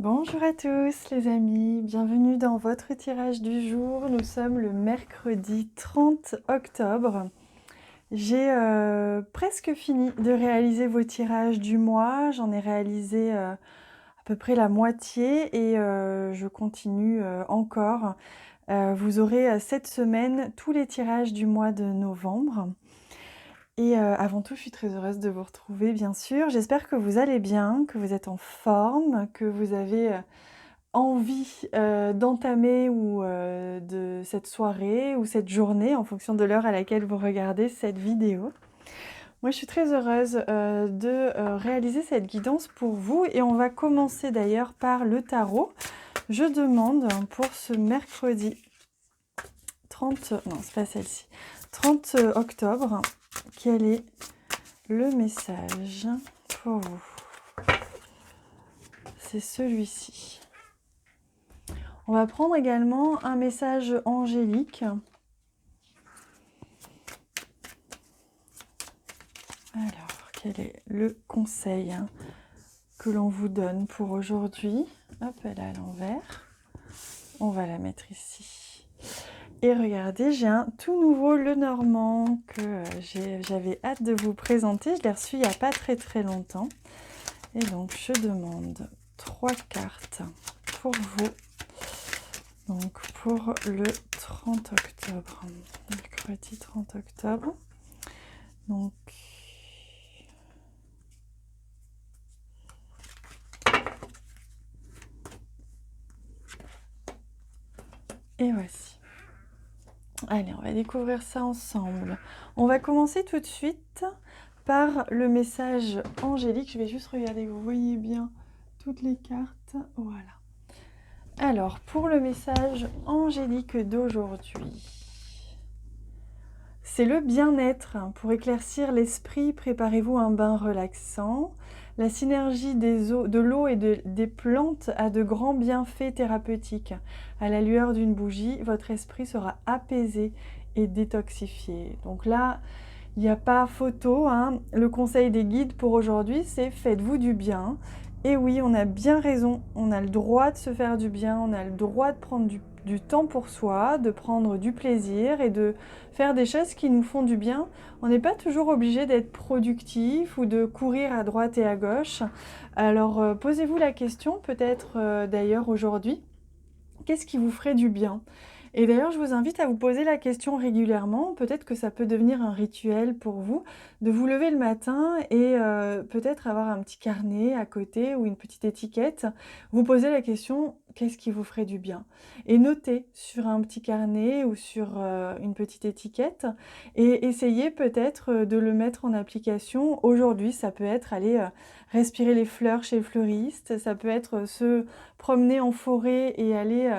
Bonjour à tous les amis, bienvenue dans votre tirage du jour. Nous sommes le mercredi 30 octobre. J'ai presque fini de réaliser vos tirages du mois. J'en ai réalisé à peu près la moitié et je continue encore. Vous aurez cette semaine tous les tirages du mois de novembre. Et avant tout, je suis très heureuse de vous retrouver, bien sûr. J'espère que vous allez bien, que vous êtes en forme, que vous avez envie d'entamer ou de cette soirée ou cette journée, en fonction de l'heure à laquelle vous regardez cette vidéo. Moi, je suis très heureuse de réaliser cette guidance pour vous et on va commencer d'ailleurs par le tarot. Je demande pour ce mercredi 30, non, c'est pas celle-ci, 30 octobre, quel est le message pour vous? C'est celui-ci. On va prendre également un message angélique. Alors, quel est le conseil que l'on vous donne pour aujourd'hui? Hop, elle est à l'envers. On va la mettre ici. Et regardez, j'ai un tout nouveau Lenormand que j'avais hâte de vous présenter. Je l'ai reçu il n'y a pas très longtemps. Et donc, je demande 3 cartes pour vous. Donc, pour le 30 octobre. Mercredi 30 octobre. Donc, et voici. Allez, on va découvrir ça ensemble. On va commencer tout de suite par le message angélique. Je vais juste regarder que vous voyez bien toutes les cartes. Voilà. Alors, pour le message angélique d'aujourd'hui, c'est le bien-être. Pour éclaircir l'esprit, préparez-vous un bain relaxant. La synergie de l'eau et des plantes a de grands bienfaits thérapeutiques. À la lueur d'une bougie, votre esprit sera apaisé et détoxifié. Donc là, il n'y a pas photo, hein. Le conseil des guides pour aujourd'hui, c'est faites-vous du bien. Et oui, on a bien raison, on a le droit de se faire du bien, on a le droit de prendre du temps pour soi, de prendre du plaisir et de faire des choses qui nous font du bien. On n'est pas toujours obligé d'être productif ou de courir à droite et à gauche. Alors posez-vous la question, peut-être d'ailleurs aujourd'hui, qu'est-ce qui vous ferait du bien ? Et d'ailleurs, je vous invite à vous poser la question régulièrement. Peut-être que ça peut devenir un rituel pour vous, de vous lever le matin et peut-être avoir un petit carnet à côté ou une petite étiquette. Vous posez la question, qu'est-ce qui vous ferait du bien? Et notez sur un petit carnet ou sur une petite étiquette et essayez peut-être de le mettre en application. Aujourd'hui, ça peut être aller respirer les fleurs chez le fleuriste, ça peut être se promener en forêt et aller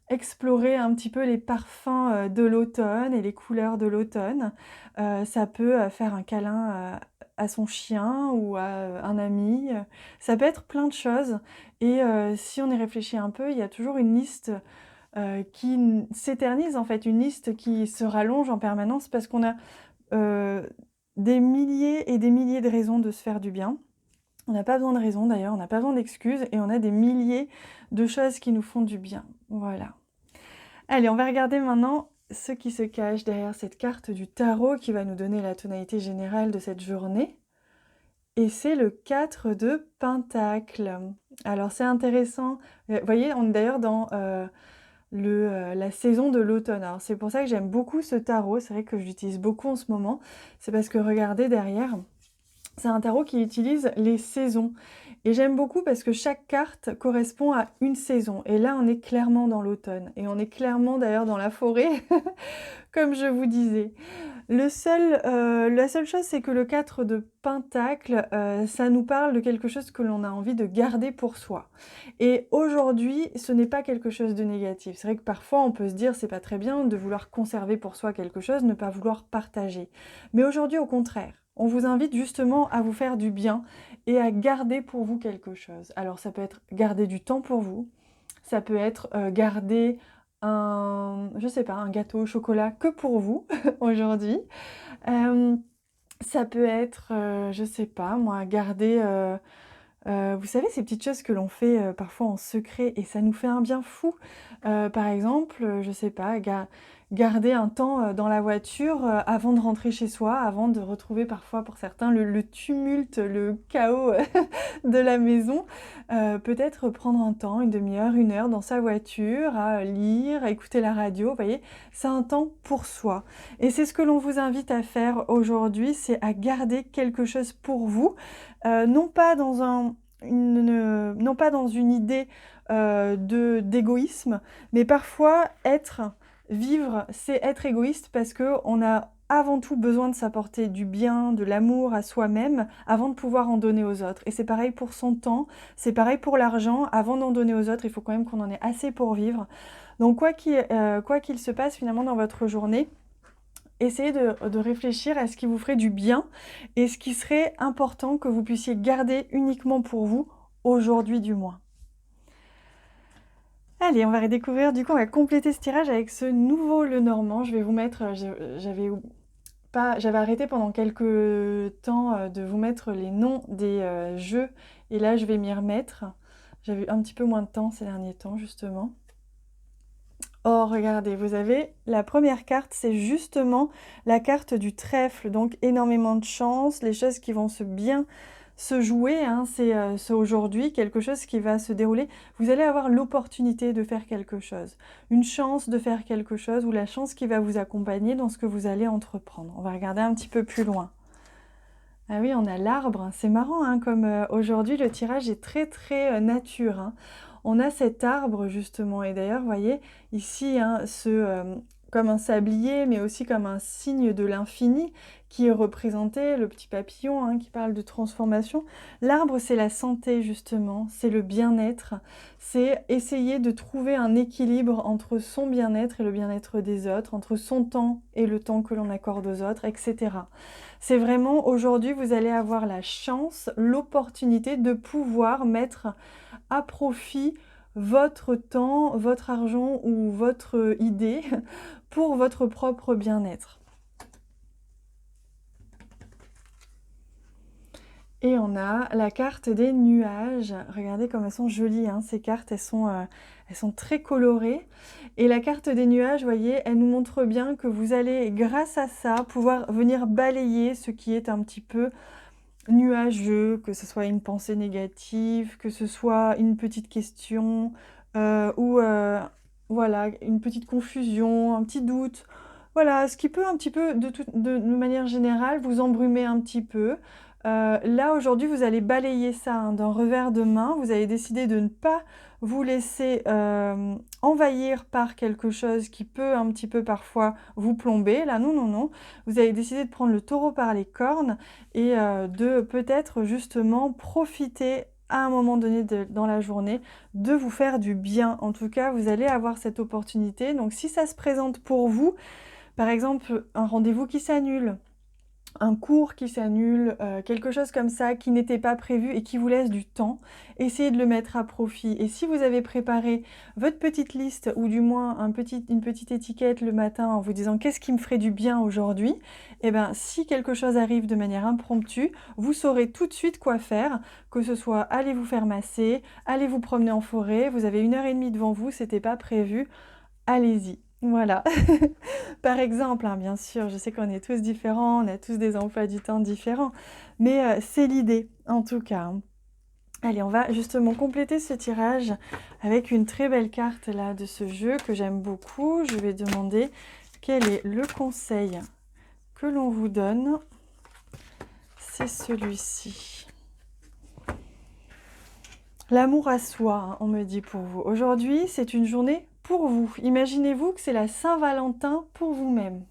explorer un petit peu les parfums de l'automne et les couleurs de l'automne. Ça peut faire un câlin à son chien ou à un ami. Ça peut être plein de choses. Et si on y réfléchit un peu, il y a toujours une liste qui s'éternise, en fait, une liste qui se rallonge en permanence parce qu'on a des milliers et des milliers de raisons de se faire du bien. On n'a pas besoin de raison d'ailleurs, on n'a pas besoin d'excuses et on a des milliers de choses qui nous font du bien. Voilà. Allez, on va regarder maintenant ce qui se cache derrière cette carte du tarot qui va nous donner la tonalité générale de cette journée. Et c'est le 4 de Pentacle. Alors c'est intéressant, vous voyez, on est d'ailleurs dans la saison de l'automne. Alors c'est pour ça que j'aime beaucoup ce tarot, c'est vrai que je l'utilise beaucoup en ce moment. C'est parce que regardez derrière, c'est un tarot qui utilise les saisons. Et j'aime beaucoup parce que chaque carte correspond à une saison. Et là, on est clairement dans l'automne. Et on est clairement d'ailleurs dans la forêt, comme je vous disais. La seule chose, c'est que le 4 de Pentacle, ça nous parle de quelque chose que l'on a envie de garder pour soi. Et aujourd'hui, ce n'est pas quelque chose de négatif. C'est vrai que parfois, on peut se dire, c'est pas très bien de vouloir conserver pour soi quelque chose, ne pas vouloir partager. Mais aujourd'hui, au contraire, on vous invite justement à vous faire du bien et à garder pour vous quelque chose. Alors ça peut être garder du temps pour vous, ça peut être garder je sais pas, un gâteau au chocolat que pour vous aujourd'hui. Ça peut être, je sais pas moi, garder Vous savez, ces petites choses que l'on fait, parfois en secret et ça nous fait un bien fou. Par exemple, je sais pas, garder un temps, dans la voiture, avant de rentrer chez soi, avant de retrouver parfois pour certains le tumulte, le chaos, de la maison. Peut-être prendre un temps, une demi-heure, 1 heure dans sa voiture à lire, à écouter la radio, vous voyez? C'est un temps pour soi et c'est ce que l'on vous invite à faire aujourd'hui, c'est à garder quelque chose pour vous, non pas dans non pas dans une idée, d'égoïsme, mais parfois vivre, c'est être égoïste parce qu'on a avant tout besoin de s'apporter du bien, de l'amour à soi-même, avant de pouvoir en donner aux autres. Et c'est pareil pour son temps, c'est pareil pour l'argent. Avant d'en donner aux autres, il faut quand même qu'on en ait assez pour vivre. Donc quoi qu'il se passe finalement dans votre journée, essayez de réfléchir à ce qui vous ferait du bien et ce qui serait important que vous puissiez garder uniquement pour vous, aujourd'hui du moins. Allez, on va redécouvrir, du coup, on va compléter ce tirage avec ce nouveau Lenormand. Je vais vous mettre, j'avais arrêté pendant quelques temps de vous mettre les noms des jeux, et là je vais m'y remettre. J'avais un petit peu moins de temps ces derniers temps, justement. Oh, regardez, vous avez la première carte, c'est justement la carte du trèfle, donc énormément de chance, les choses qui vont bien se jouer, hein, c'est aujourd'hui quelque chose qui va se dérouler. Vous allez avoir l'opportunité de faire quelque chose, une chance de faire quelque chose ou la chance qui va vous accompagner dans ce que vous allez entreprendre. On va regarder un petit peu plus loin. Ah oui, on a l'arbre, c'est marrant, hein, comme aujourd'hui le tirage est très très nature, hein. On a cet arbre justement, et d'ailleurs, vous voyez, ici, hein, comme un sablier, mais aussi comme un signe de l'infini qui est représenté, le petit papillon, hein, qui parle de transformation. L'arbre, c'est la santé justement, c'est le bien-être, c'est essayer de trouver un équilibre entre son bien-être et le bien-être des autres, entre son temps et le temps que l'on accorde aux autres, etc. C'est vraiment, aujourd'hui, vous allez avoir la chance, l'opportunité de pouvoir mettre à profit votre temps, votre argent ou votre idée pour votre propre bien-être. Et on a la carte des nuages. Regardez comme elles sont jolies, hein, ces cartes, elles sont très colorées. Et la carte des nuages, vous voyez, elle nous montre bien que vous allez, grâce à ça, pouvoir venir balayer ce qui est un petit peu nuageux, que ce soit une pensée négative, que ce soit une petite question, ou voilà, une petite confusion, un petit doute. Voilà, ce qui peut un petit peu, de manière générale, vous embrumer un petit peu. Là, aujourd'hui, vous allez balayer ça, hein, d'un revers de main. Vous avez décidé de ne pas vous laisser envahir par quelque chose qui peut un petit peu parfois vous plomber. Là, non, non, non. Vous avez décidé de prendre le taureau par les cornes et de peut-être justement profiter à un moment donné dans la journée de vous faire du bien. En tout cas, vous allez avoir cette opportunité. Donc, si ça se présente pour vous, par exemple, un rendez-vous qui s'annule, un cours qui s'annule, quelque chose comme ça qui n'était pas prévu et qui vous laisse du temps, essayez de le mettre à profit. Et si vous avez préparé votre petite liste ou du moins une petite étiquette le matin en vous disant qu'est-ce qui me ferait du bien aujourd'hui, eh bien si quelque chose arrive de manière impromptue, vous saurez tout de suite quoi faire, que ce soit aller vous faire masser, aller vous promener en forêt, vous avez 1 heure et demie devant vous, c'était pas prévu, allez-y. Voilà. Par exemple, hein, bien sûr, je sais qu'on est tous différents, on a tous des emplois du temps différents, mais c'est l'idée, en tout cas, hein. Allez, on va justement compléter ce tirage avec une très belle carte là de ce jeu que j'aime beaucoup. Je vais demander quel est le conseil que l'on vous donne. C'est celui-ci. L'amour à soi, hein, on me dit pour vous. Aujourd'hui, c'est une journée pour vous. Imaginez-vous que c'est la Saint-Valentin pour vous-même.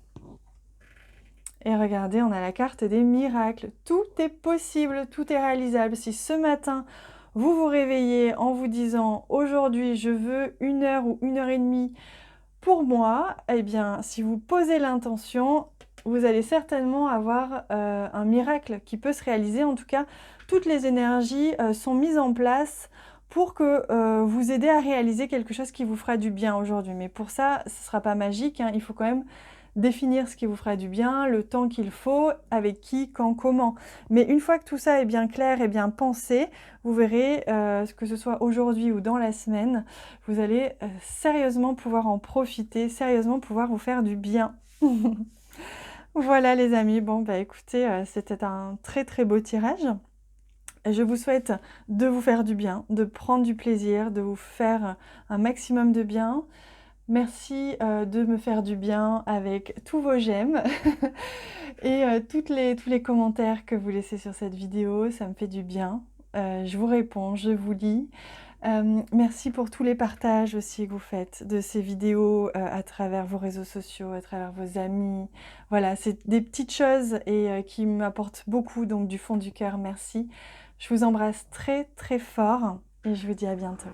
Et regardez, on a la carte des miracles. Tout est possible, tout est réalisable. Si ce matin, vous vous réveillez en vous disant « Aujourd'hui, je veux 1 heure ou 1 heure et demie pour moi », eh bien, si vous posez l'intention, vous allez certainement avoir un miracle qui peut se réaliser. En tout cas, toutes les énergies sont mises en place pour que vous aider à réaliser quelque chose qui vous fera du bien aujourd'hui. Mais pour ça, ce ne sera pas magique, hein, il faut quand même définir ce qui vous fera du bien, le temps qu'il faut, avec qui, quand, comment. Mais une fois que tout ça est bien clair et bien pensé, vous verrez, que ce soit aujourd'hui ou dans la semaine, vous allez sérieusement pouvoir en profiter, sérieusement pouvoir vous faire du bien. Voilà les amis, bon bah écoutez, c'était un très très beau tirage. Je vous souhaite de vous faire du bien, de prendre du plaisir, de vous faire un maximum de bien. Merci de me faire du bien avec tous vos j'aime et tous les commentaires que vous laissez sur cette vidéo, ça me fait du bien. Je vous réponds, je vous lis. Merci pour tous les partages aussi que vous faites de ces vidéos à travers vos réseaux sociaux, à travers vos amis. Voilà, c'est des petites choses et qui m'apportent beaucoup, donc du fond du cœur, merci. Je vous embrasse très très fort et je vous dis à bientôt.